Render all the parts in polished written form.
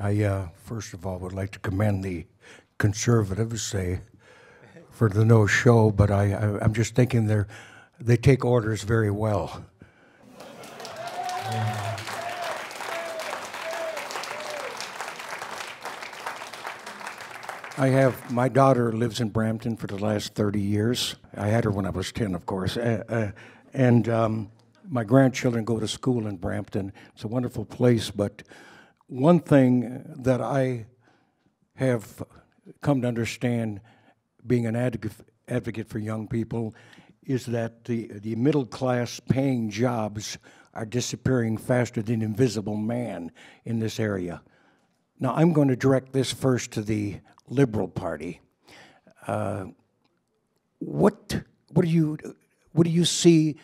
I first of all would like to commend the conservatives for the no show, but I'm just thinking they take orders very well. My daughter lives in Brampton for the last 30 years. I had her when I was 10, of course. And my grandchildren go to school in Brampton. It's a wonderful place, but one thing that I have come to understand being an advocate for young people is that the middle class paying jobs are disappearing faster than invisible man in this area. Now, I'm going to direct this first to the Liberal Party. What do you see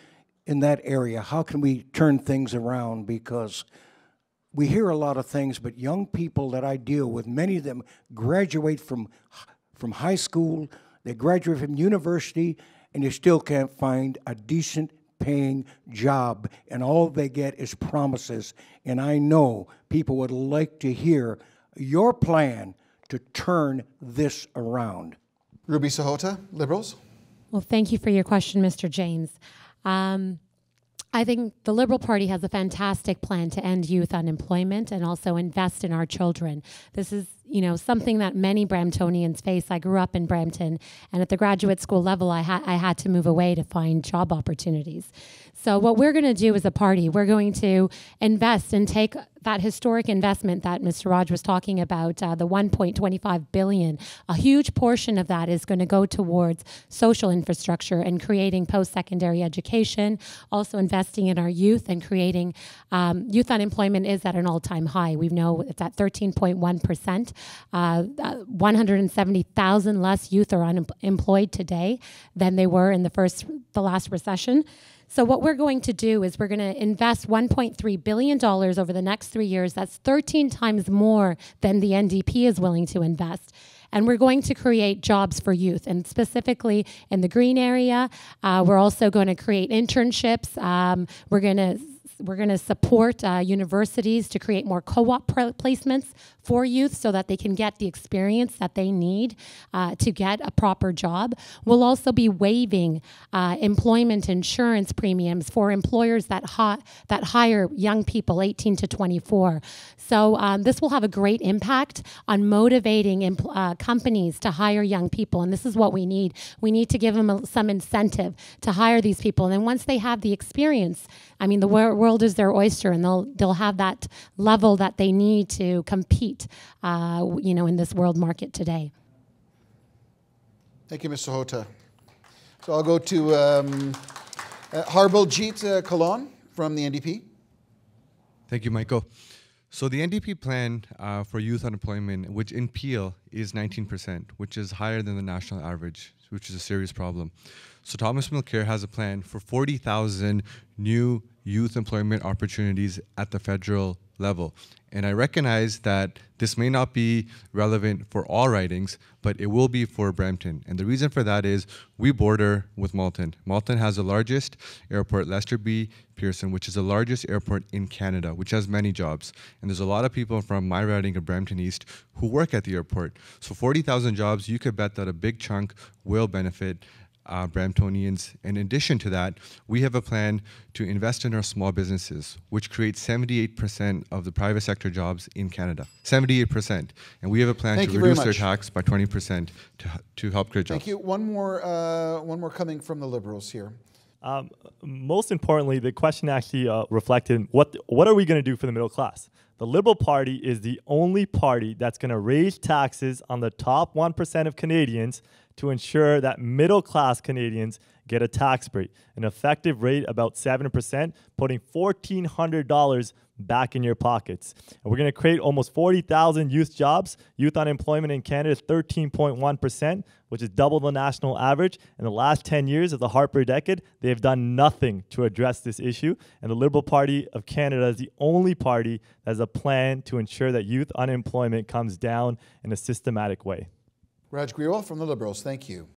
in that area? How can we turn things around? Because we hear a lot of things, but young people that I deal with, many of them graduate from high school, they graduate from university, and they still can't find a decent paying job, and all they get is promises. And I know people would like to hear your plan to turn this around. Ruby Sahota, Liberals. Well, thank you for your question, Mr. James. I think the Liberal Party has a fantastic plan to end youth unemployment and also invest in our children. This is, something that many Bramptonians face. I grew up in Brampton, and at the graduate school level, I had to move away to find job opportunities. So what we're going to do as a party, we're going to invest and take that historic investment that Mr. Raj was talking about, the $1.25 billion. A huge portion of that is going to go towards social infrastructure and creating post-secondary education, also investing in our youth and creating youth unemployment is at an all-time high. We know it's at 13.1%. 170,000 less youth are unemployed today than they were in the last recession. So what we're going to do is we're going to invest $1.3 billion over the next 3 years. That's 13 times more than the NDP is willing to invest. And we're going to create jobs for youth, and specifically in the green area. We're also going to create internships. We're going to support universities to create more co-op placements for youth so that they can get the experience that they need to get a proper job. We'll also be waiving employment insurance premiums for employers that hire young people 18 to 24. So this will have a great impact on motivating companies to hire young people, and this is what we need. We need to give them some incentive to hire these people, and then once they have the experience, I mean, the world is their oyster, and they'll have that level that they need to compete, in this world market today. Thank you, Mr. Hota. So I'll go to Harbaljeet Kalan from the NDP. Thank you, Michael. So the NDP plan for youth unemployment, which in Peel is 19%, which is higher than the national average, which is a serious problem. So Thomas Mulcair has a plan for 40,000 new youth employment opportunities at the federal level. And I recognize that this may not be relevant for all ridings, but it will be for Brampton. And the reason for that is we border with Malton. Malton has the largest airport, Lester B. Pearson, which is the largest airport in Canada, which has many jobs. And there's a lot of people from my riding of Brampton East who work at the airport. So 40,000 jobs, you could bet that a big chunk will benefit Bramptonians. In addition to that, we have a plan to invest in our small businesses, which creates 78% of the private sector jobs in Canada. 78%. And we have a plan to reduce their tax by 20% to help create jobs. Thank you. One more coming from the Liberals here. Most importantly, the question actually reflected what are we going to do for the middle class? The Liberal Party is the only party that's going to raise taxes on the top 1% of Canadians to ensure that middle-class Canadians get a tax break, an effective rate about 7%, putting $1,400 back in your pockets. And we're going to create almost 40,000 youth jobs. Youth unemployment in Canada is 13.1%, which is double the national average. In the last 10 years of the Harper decade, they have done nothing to address this issue. And the Liberal Party of Canada is the only party that has a plan to ensure that youth unemployment comes down in a systematic way. Raj Grewal from the Liberals, thank you.